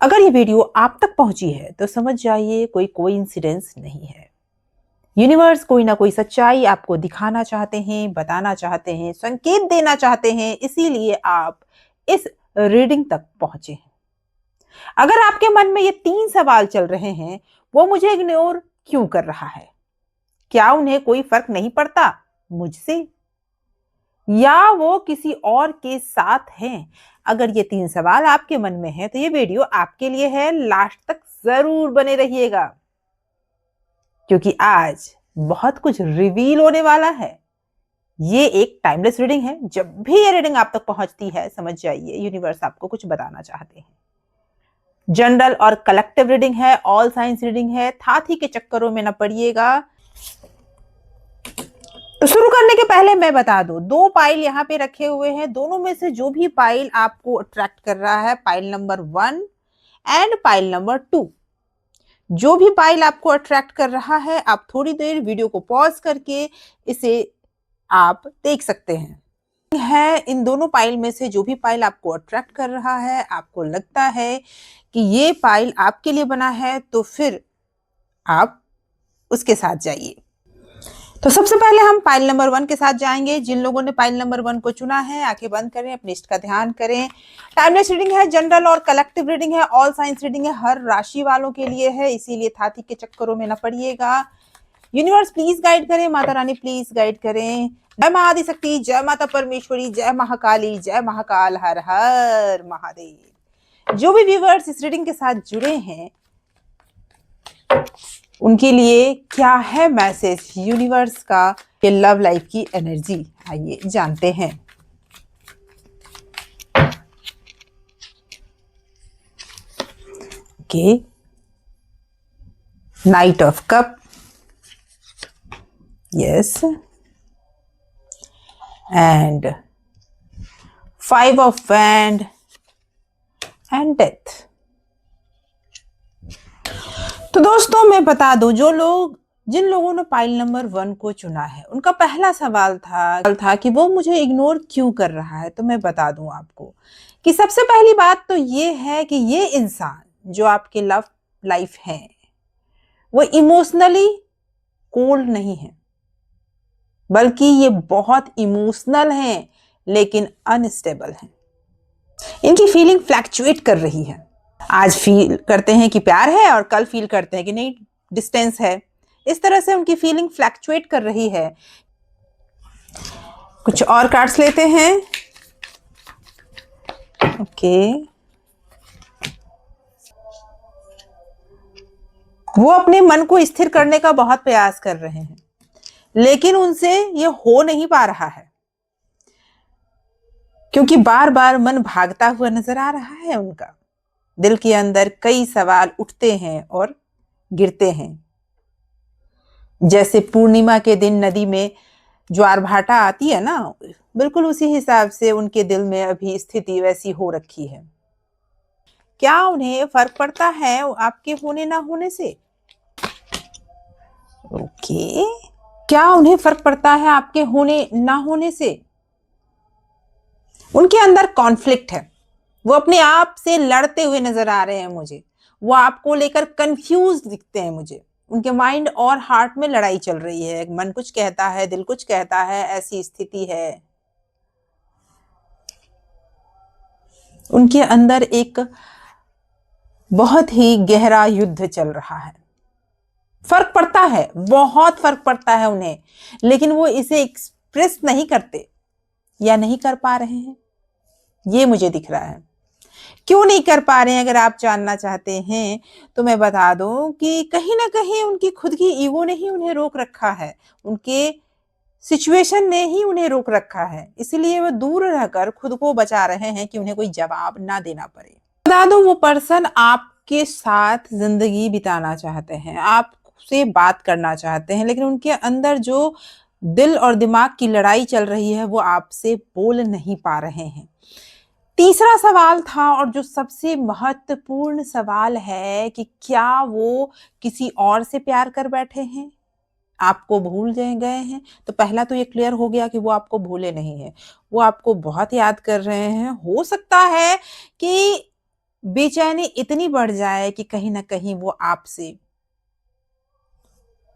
अगर ये वीडियो आप तक पहुंची है तो समझ जाइए कोई कोइंसिडेंस नहीं है। यूनिवर्स कोई ना कोई सच्चाई आपको दिखाना चाहते हैं, बताना चाहते हैं, संकेत देना चाहते हैं, इसीलिए आप इस रीडिंग तक पहुंचे हैं। अगर आपके मन में ये 3 सवाल चल रहे हैं, वो मुझे इग्नोर क्यों कर रहा है? क्या उन्हें कोई फर्क नहीं पड़ता मुझसे? या वो किसी और के साथ हैं? अगर ये 3 सवाल आपके मन में है तो ये वीडियो आपके लिए है। लास्ट तक जरूर बने रहिएगा, क्योंकि आज बहुत कुछ रिवील होने वाला है। ये एक टाइमलेस रीडिंग है। जब भी ये रीडिंग आप तक पहुंचती है, समझ जाइए यूनिवर्स आपको कुछ बताना चाहते हैं। जनरल और कलेक्टिव रीडिंग है, ऑल साइंस रीडिंग है। थाथी के चक्करों में न पड़िएगा। तो शुरू करने के पहले मैं बता दूं, 2 पाइल यहाँ पे रखे हुए हैं। दोनों में से जो भी पाइल आपको अट्रैक्ट कर रहा है, pile number 1 and pile number 2, जो भी पाइल आपको अट्रैक्ट कर रहा है, आप थोड़ी देर वीडियो को पॉज करके इसे आप देख सकते हैं। इन दोनों पाइल में से जो भी पाइल आपको अट्रैक्ट कर रहा है, आपको लगता है कि ये पाइल आपके लिए बना है, तो फिर आप उसके साथ जाइए। तो सबसे पहले हम पाइल नंबर 1 के साथ जाएंगे। जिन लोगों ने पाइल नंबर 1 को चुना है, आंखें बंद करें, अपने इष्ट का ध्यान करें। टाइमलेस रीडिंग है, जनरल और कलेक्टिव रीडिंग है, ऑल साइंस रीडिंग है, हर राशि वालों के लिए है, इसीलिए थाती के चक्करों में न पड़िएगा। यूनिवर्स प्लीज गाइड करें, माता रानी प्लीज गाइड करें। जय महाआदिशक्ति, जय माता परमेश्वरी, जय महाकाली, जय महाकाल, हर हर महादेव। जो भी व्यूअर्स इस रीडिंग के साथ जुड़े हैं, उनके लिए क्या है मैसेज यूनिवर्स का, ये लव लाइफ की एनर्जी, आइए जानते हैं। Okay, night of cup, yes, and 5 of wand and death. तो दोस्तों मैं बता दूं, जिन लोगों ने पाइल नंबर 1 को चुना है, उनका पहला सवाल था कि वो मुझे इग्नोर क्यों कर रहा है। तो मैं बता दूं आपको कि सबसे पहली बात तो ये है कि ये इंसान जो आपके लव लाइफ है, वो इमोशनली कोल्ड नहीं है, बल्कि ये बहुत इमोशनल हैं, लेकिन अनस्टेबल हैं। इनकी फीलिंग फ्लैक्चुएट कर रही है। आज फील करते हैं कि प्यार है और कल फील करते हैं कि नहीं, डिस्टेंस है। इस तरह से उनकी फीलिंग फ्लैक्चुएट कर रही है। कुछ और कार्ड्स लेते हैं। ओके, वो अपने मन को स्थिर करने का बहुत प्रयास कर रहे हैं, लेकिन उनसे ये हो नहीं पा रहा है, क्योंकि बार बार मन भागता हुआ नजर आ रहा है। उनका दिल के अंदर कई सवाल उठते हैं और गिरते हैं। जैसे पूर्णिमा के दिन नदी में ज्वार भाटा आती है ना, बिल्कुल उसी हिसाब से उनके दिल में अभी स्थिति वैसी हो रखी है। क्या उन्हें फर्क पड़ता है आपके होने ना होने से? ओके, क्या उन्हें फर्क पड़ता है आपके होने ना होने से? उनके अंदर कॉन्फ्लिक्ट है। वो अपने आप से लड़ते हुए नजर आ रहे हैं मुझे। वो आपको लेकर कंफ्यूज दिखते हैं मुझे। उनके माइंड और हार्ट में लड़ाई चल रही है। मन कुछ कहता है, दिल कुछ कहता है, ऐसी स्थिति है। उनके अंदर एक बहुत ही गहरा युद्ध चल रहा है। फर्क पड़ता है, बहुत फर्क पड़ता है उन्हें, लेकिन वो इसे एक्सप्रेस नहीं करते या नहीं कर पा रहे हैं। ये मुझे दिख रहा है। क्यों नहीं कर पा रहे हैं, अगर आप जानना चाहते हैं तो मैं बता दूं कि कहीं ना कहीं उनकी खुद की ईगो ने ही उन्हें रोक रखा है। उनके सिचुएशन ने ही उन्हें रोक रखा है, इसलिए वो दूर रहकर खुद को बचा रहे हैं कि उन्हें कोई जवाब ना देना पड़े। बता दूं, वो पर्सन आपके साथ जिंदगी बिताना चाहते हैं, आपसे बात करना चाहते हैं, लेकिन उनके अंदर जो दिल और दिमाग की लड़ाई चल रही है, वो आपसे बोल नहीं पा रहे हैं। तीसरा सवाल था, और जो सबसे महत्वपूर्ण सवाल है, कि क्या वो किसी और से प्यार कर बैठे हैं, आपको भूल गए हैं? तो पहला तो ये क्लियर हो गया कि वो आपको भूले नहीं हैं, वो आपको बहुत याद कर रहे हैं। हो सकता है कि बेचैनी इतनी बढ़ जाए कि कहीं ना कहीं वो आपसे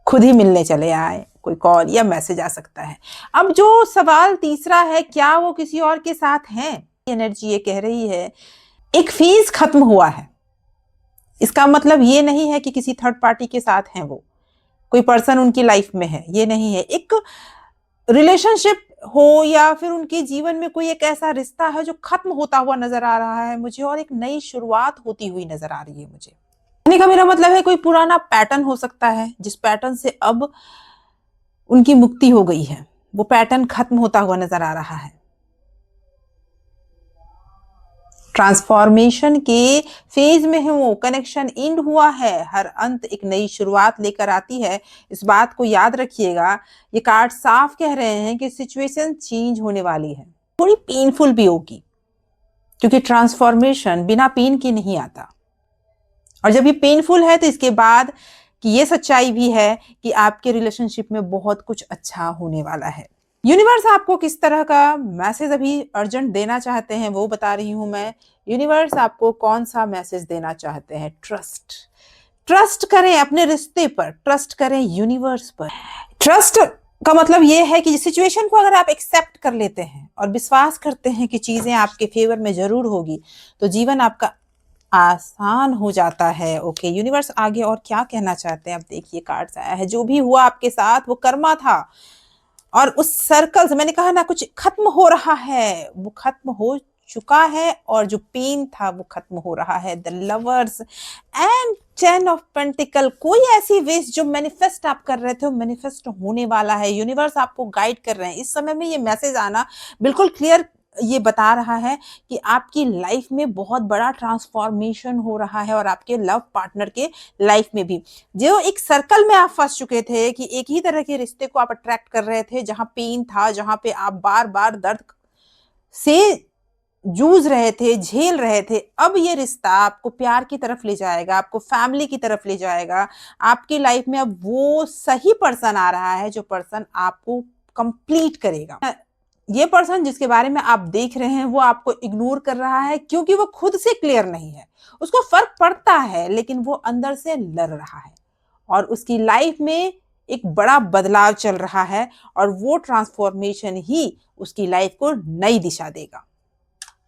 खुद ही मिलने चले आए, कोई कॉल या मैसेज आ सकता है। अब जो सवाल तीसरा है, क्या वो किसी और के साथ हैं? एनर्जी ये कह रही है एक फेज खत्म हुआ है। इसका मतलब ये नहीं है कि किसी थर्ड पार्टी के साथ हैं, वो कोई पर्सन उनकी लाइफ में है, ये नहीं है। एक रिलेशनशिप हो या फिर उनके जीवन में कोई एक ऐसा रिश्ता है जो खत्म होता हुआ नजर आ रहा है मुझे, और एक नई शुरुआत होती हुई नजर आ रही है मुझे। कहने का मेरा मतलब है कोई पुराना पैटर्न हो सकता है जिस पैटर्न से अब उनकी मुक्ति हो गई है, वो पैटर्न खत्म होता हुआ नजर आ रहा है। ट्रांसफॉर्मेशन के फेज में है वो, कनेक्शन एंड हुआ है, हर अंत एक नई शुरुआत लेकर आती है। इस बात को याद रखिएगा, ये कार्ड साफ कह रहे हैं कि सिचुएशन चेंज होने वाली है, थोड़ी पेनफुल भी होगी, क्योंकि ट्रांसफॉर्मेशन बिना पेन के नहीं आता। और जब ये पेनफुल है तो इसके बाद कि ये सच्चाई भी है कि आपके रिलेशनशिप में बहुत कुछ अच्छा होने वाला है। यूनिवर्स आपको किस तरह का मैसेज अभी अर्जेंट देना चाहते हैं वो बता रही हूं मैं। यूनिवर्स आपको कौन सा मैसेज देना चाहते हैं? ट्रस्ट करें अपने रिश्ते पर, ट्रस्ट करें यूनिवर्स पर। ट्रस्ट का मतलब ये है कि सिचुएशन को अगर आप एक्सेप्ट कर लेते हैं और विश्वास करते हैं कि चीजें आपके फेवर में जरूर होगी, तो जीवन आपका आसान हो जाता है। ओके, यूनिवर्स आगे और क्या कहना चाहते हैं? अब देखिए, कार्ड्स आया है जो भी हुआ आपके साथ वो कर्मा था, और उस सर्कल से मैंने कहा ना कुछ खत्म हो रहा है, वो खत्म हो चुका है, और जो पेन था वो खत्म हो रहा है। The lovers and 10 of pentacle, कोई ऐसी विश जो मैनिफेस्ट आप कर रहे थे वो मैनिफेस्ट होने वाला है। यूनिवर्स आपको गाइड कर रहे हैं। इस समय में ये मैसेज आना बिल्कुल क्लियर ये बता रहा है कि आपकी लाइफ में बहुत बड़ा ट्रांसफॉर्मेशन हो रहा है, और आपके लव पार्टनर के लाइफ में भी। जो एक सर्कल में आप फंस चुके थे कि एक ही तरह के रिश्ते को आप अट्रैक्ट कर रहे थे, जहां पेन था, जहां पे आप बार बार दर्द से जूझ रहे थे, झेल रहे थे, अब ये रिश्ता आपको प्यार की तरफ ले जाएगा, आपको फैमिली की तरफ ले जाएगा। आपकी लाइफ में अब वो सही पर्सन आ रहा है जो पर्सन आपको कंप्लीट करेगा। ये पर्सन जिसके बारे में आप देख रहे हैं वो आपको इग्नोर कर रहा है क्योंकि वो खुद से क्लियर नहीं है। उसको फर्क पड़ता है लेकिन वो अंदर से लड़ रहा है, और उसकी लाइफ में एक बड़ा बदलाव चल रहा है, और वो ट्रांसफॉर्मेशन ही उसकी लाइफ को नई दिशा देगा।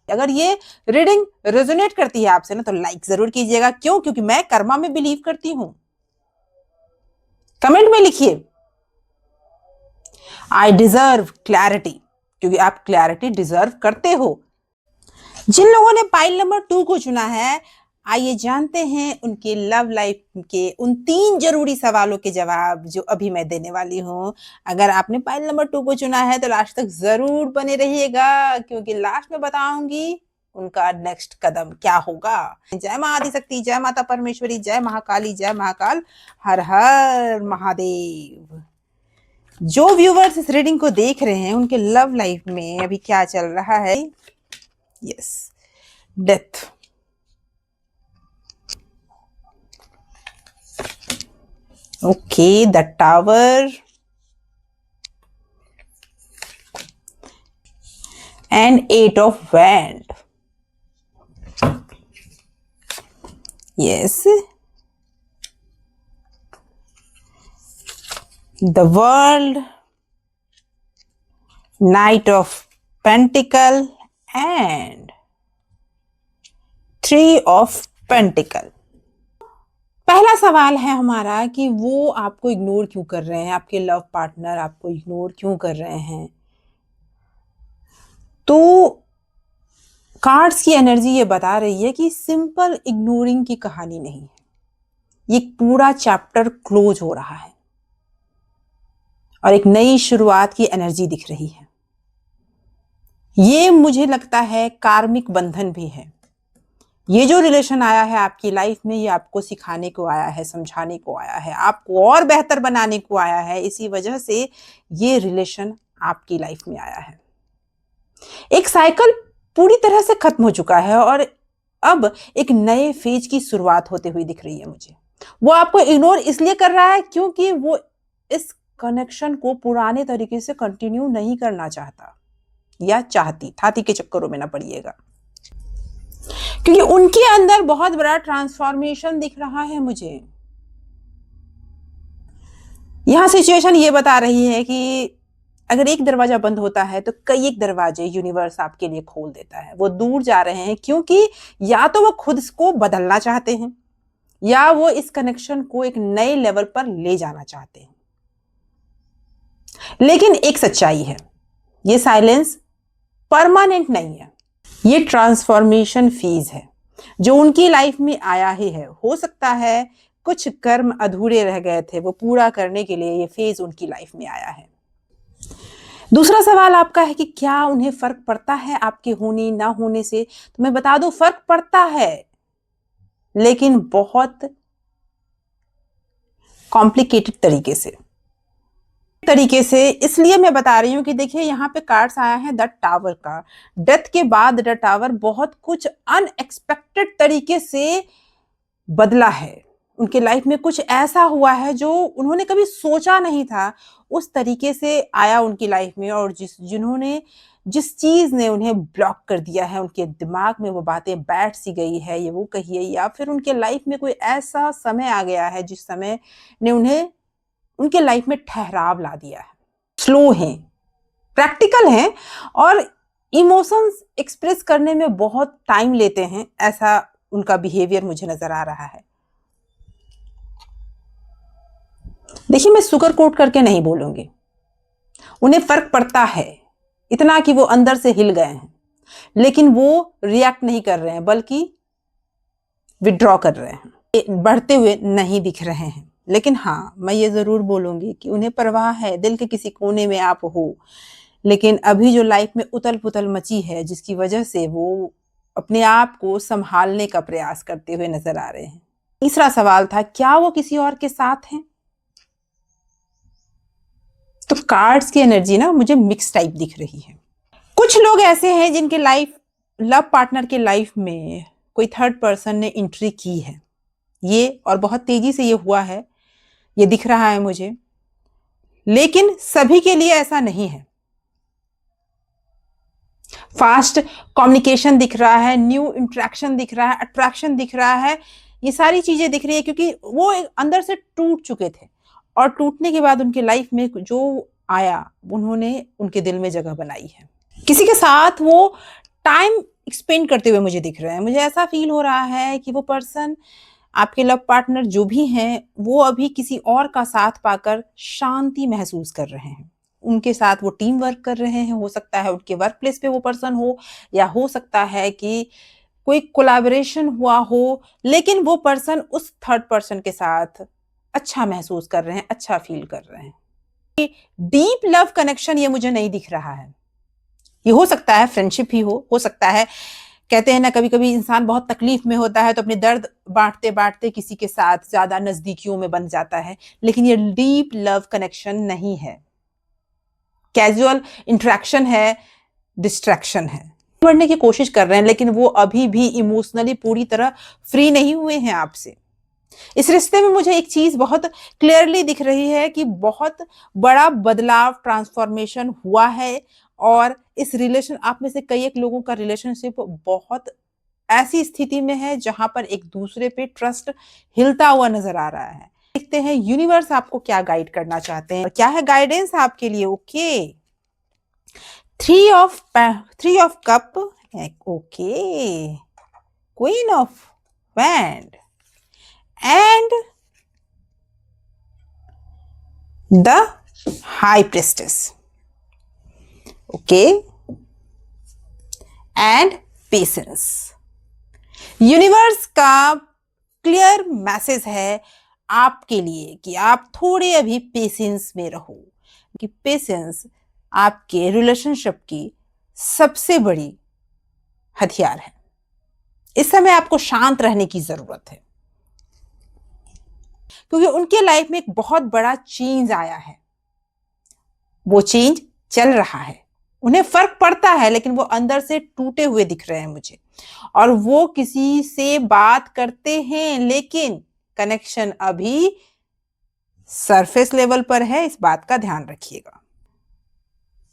अगर ये रीडिंग रेजोनेट करती है आपसे ना, तो लाइक जरूर कीजिएगा। क्यों? क्योंकि मैं कर्मा में बिलीव करती हूं। कमेंट में लिखिए आई डिजर्व क्लैरिटी, क्योंकि आप क्लैरिटी डिजर्व करते हो। जिन लोगों ने पाइल नंबर 2 को चुना है, आइए जानते हैं उनके लव लाइफ के उन 3 जरूरी सवालों के जवाब जो अभी मैं देने वाली हूं। अगर आपने पाइल नंबर 2 को चुना है तो लास्ट तक जरूर बने रहिएगा, क्योंकि लास्ट में बताऊंगी उनका नेक्स्ट कदम क्या होगा। जय मां आदिशक्ति, जय माता परमेश्वरी, जय महाकाली, जय महाकाल, हर हर महादेव। जो व्यूवर्स इस रीडिंग को देख रहे हैं उनके लव लाइफ में अभी क्या चल रहा है? Yes, death, okay, the tower and 8 of wand, yes, the world, knight of pentacle and 3 of pentacle। पहला सवाल है हमारा कि वो आपको इग्नोर क्यों कर रहे हैं, आपके लव पार्टनर आपको इग्नोर क्यों कर रहे हैं। तो कार्ड्स की एनर्जी ये बता रही है कि सिंपल इग्नोरिंग की कहानी नहीं है, ये पूरा चैप्टर क्लोज हो रहा है और एक नई शुरुआत की एनर्जी दिख रही है। ये मुझे लगता है कार्मिक बंधन भी है। ये जो रिलेशन आया है आपकी लाइफ में, ये आपको सिखाने को आया है, समझाने को आया है, आपको और बेहतर बनाने को आया है। इसी वजह से ये रिलेशन आपकी लाइफ में आया है। एक साइकिल पूरी तरह से खत्म हो चुका है और अब एक नए फेज की शुरुआत होते हुए दिख रही है मुझे। वो आपको इग्नोर इसलिए कर रहा है क्योंकि वो इस कनेक्शन को पुराने तरीके से कंटिन्यू नहीं करना चाहता या चाहती। थाती के चक्करों में ना पड़िएगा। क्योंकि उनके अंदर बहुत बड़ा ट्रांसफॉर्मेशन दिख रहा है मुझे। यहां सिचुएशन ये बता रही है कि अगर एक दरवाजा बंद होता है तो कई एक दरवाजे यूनिवर्स आपके लिए खोल देता है। वो दूर जा रहे हैं क्योंकि या तो वो खुद को बदलना चाहते हैं या वो इस कनेक्शन को एक नए लेवल पर ले जाना चाहते हैं। लेकिन एक सच्चाई है, ये साइलेंस परमानेंट नहीं है, ये ट्रांसफॉर्मेशन फेज है जो उनकी लाइफ में आया ही है। हो सकता है कुछ कर्म अधूरे रह गए थे, वो पूरा करने के लिए ये फेज उनकी लाइफ में आया है। दूसरा सवाल आपका है कि क्या उन्हें फर्क पड़ता है आपके होने ना होने से? तो मैं बता दूं, फर्क पड़ता है, लेकिन बहुत कॉम्प्लिकेटेड तरीके से। इसलिए मैं बता रही हूं कि देखिए यहां पे कार्ड्स आया है द टावर का। डेथ के बाद द टावर बहुत कुछ अनएक्सपेक्टेड तरीके से बदला है। उनके लाइफ में कुछ ऐसा हुआ है जो उन्होंने कभी सोचा नहीं था, उस तरीके से आया उनकी लाइफ में। और जिस चीज ने उन्हें ब्लॉक कर दिया है, उनके दिमाग में वो बातें बैठ सी गई है, ये वो कहिए, या फिर उनके लाइफ में कोई ऐसा समय आ गया है जिस समय ने उन्हें उनके लाइफ में ठहराव ला दिया है। स्लो हैं, प्रैक्टिकल हैं और इमोशंस एक्सप्रेस करने में बहुत टाइम लेते हैं, ऐसा उनका बिहेवियर मुझे नजर आ रहा है। देखिए मैं सुगर कोट करके नहीं बोलूंगी, उन्हें फर्क पड़ता है इतना कि वो अंदर से हिल गए हैं, लेकिन वो रिएक्ट नहीं कर रहे हैं बल्कि विड्रॉ कर रहे हैं, बढ़ते हुए नहीं दिख रहे हैं। लेकिन हाँ, मैं ये जरूर बोलूंगी कि उन्हें परवाह है, दिल के किसी कोने में आप हो, लेकिन अभी जो लाइफ में उथल पुथल मची है जिसकी वजह से वो अपने आप को संभालने का प्रयास करते हुए नजर आ रहे हैं। तीसरा सवाल था, क्या वो किसी और के साथ हैं? तो कार्ड्स की एनर्जी ना मुझे मिक्स टाइप दिख रही है। कुछ लोग ऐसे हैं जिनके लव पार्टनर के लाइफ में कोई थर्ड पर्सन ने एंट्री की है, ये और बहुत तेजी से ये हुआ है, ये दिख रहा है मुझे। लेकिन सभी के लिए ऐसा नहीं है। फास्ट कम्युनिकेशन दिख रहा है, न्यू इंटरेक्शन दिख रहा है, अट्रैक्शन दिख रहा है, ये सारी चीजें दिख रही है क्योंकि वो अंदर से टूट चुके थे और टूटने के बाद उनके लाइफ में जो आया उन्होंने उनके दिल में जगह बनाई है। किसी के साथ वो टाइम स्पेंड करते हुए मुझे दिख रहे हैं। मुझे ऐसा फील हो रहा है कि वो पर्सन, आपके लव पार्टनर जो भी हैं, वो अभी किसी और का साथ पाकर शांति महसूस कर रहे हैं। उनके साथ वो टीम वर्क कर रहे हैं, हो सकता है उनके वर्क प्लेस पे वो पर्सन हो, या हो सकता है कि कोई कोलैबोरेशन हुआ हो, लेकिन वो पर्सन उस थर्ड पर्सन के साथ अच्छा महसूस कर रहे हैं, अच्छा फील कर रहे हैं। डीप लव कनेक्शन ये मुझे नहीं दिख रहा है। ये हो सकता है फ्रेंडशिप ही हो सकता है, कहते हैं ना कभी कभी इंसान बहुत तकलीफ में होता है तो अपने दर्द बांटते बांटते किसी के साथ ज्यादा नजदीकियों में बन जाता है, लेकिन ये डीप लव कनेक्शन नहीं है, कैजुअल इंटरेक्शन है, डिस्ट्रैक्शन है। बढ़ने की कोशिश कर रहे हैं लेकिन वो अभी भी इमोशनली पूरी तरह फ्री नहीं हुए हैं आपसे। इस रिश्ते में मुझे एक चीज बहुत क्लियरली दिख रही है कि बहुत बड़ा बदलाव, ट्रांसफॉर्मेशन हुआ है और इस रिलेशन, आप में से कई एक लोगों का रिलेशनशिप बहुत ऐसी स्थिति में है जहां पर एक दूसरे पे ट्रस्ट हिलता हुआ नजर आ रहा है। देखते हैं यूनिवर्स आपको क्या गाइड करना चाहते हैं, क्या है गाइडेंस आपके लिए। Okay, three of cup, okay, queen of wand and the high priestess, okay, and patience। Universe का क्लियर मैसेज है आपके लिए कि आप थोड़े अभी पेशेंस में रहो, कि पेशेंस आपके रिलेशनशिप की सबसे बड़ी हथियार है। इस समय आपको शांत रहने की जरूरत है क्योंकि उनके लाइफ में एक बहुत बड़ा चेंज आया है, वो चेंज चल रहा है, उन्हें फर्क पड़ता है, लेकिन वो अंदर से टूटे हुए दिख रहे हैं मुझे। और वो किसी से बात करते हैं लेकिन कनेक्शन अभी सरफेस लेवल पर है, इस बात का ध्यान रखिएगा।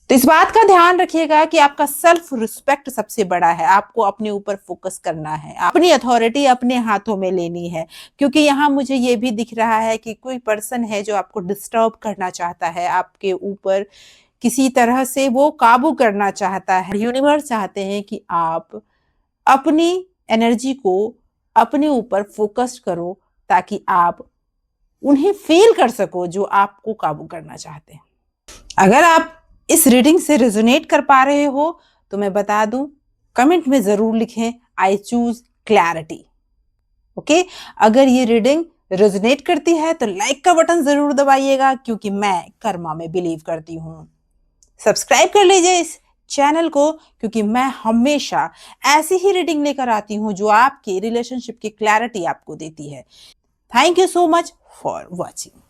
तो इस बात का ध्यान रखिएगा कि आपका सेल्फ रिस्पेक्ट सबसे बड़ा है। आपको अपने ऊपर फोकस करना है, अपनी अथॉरिटी अपने हाथों में लेनी है, क्योंकि यहाँ मुझे ये भी दिख रहा है कि कोई पर्सन है जो आपको डिस्टर्ब करना चाहता है, आपके ऊपर किसी तरह से वो काबू करना चाहता है। यूनिवर्स चाहते हैं कि आप अपनी एनर्जी को अपने ऊपर फोकस करो, ताकि आप उन्हें फील कर सको जो आपको काबू करना चाहते हैं। अगर आप इस रीडिंग से रेजोनेट कर पा रहे हो तो मैं बता दूं, कमेंट में जरूर लिखें आई चूज क्लैरिटी। ओके, अगर ये रीडिंग रेजोनेट करती है तो लाइक का बटन जरूर दबाइएगा, क्योंकि मैं कर्मा में बिलीव करती हूं। सब्सक्राइब कर लीजिए इस चैनल को, क्योंकि मैं हमेशा ऐसी ही रीडिंग लेकर आती हूं जो आपके रिलेशनशिप की क्लैरिटी आपको देती है। Thank you so much for watching.